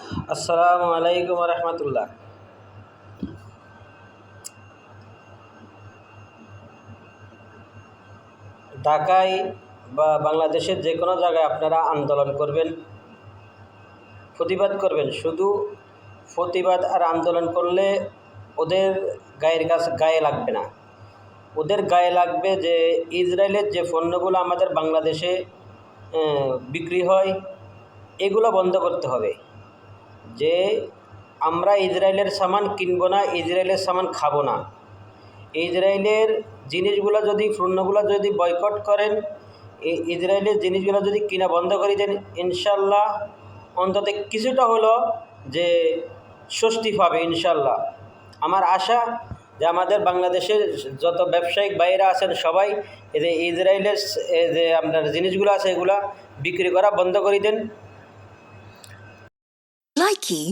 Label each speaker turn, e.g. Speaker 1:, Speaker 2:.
Speaker 1: আসসালামু আলাইকুম রহমতুল্লাহ। ঢাকায় বা বাংলাদেশের যে কোনো জায়গায় আপনারা আন্দোলন করবেন, প্রতিবাদ করবেন। শুধু প্রতিবাদ আর আন্দোলন করলে ওদের গায়ে লাগবে না। ওদের গায়ে লাগবে যে ইসরায়েলের যে পণ্যগুলো আমাদের বাংলাদেশে বিক্রি হয়, এগুলো বন্ধ করতে হবে। যে আমরা ইসরায়েলের সামান কিনবো না, ইসরায়েলের সামান খাবো না। ইসরায়েলের জিনিসগুলো যদি পণ্যগুলো যদি বয়কট করেন, ইসরায়েলের জিনিসগুলো যদি কিনা বন্ধ করে দেন, ইনশাল্লাহ অন্তত কিছুটা হলো যে স্বস্তি পাবে ইনশাল্লাহ। আমার আশা যে আমাদের বাংলাদেশের যত ব্যবসায়িক বাইরে আছেন সবাই এই যে ইসরায়েলের যে আপনার জিনিসগুলো আছে এগুলা বিক্রি করা বন্ধ করে দেন।
Speaker 2: Likey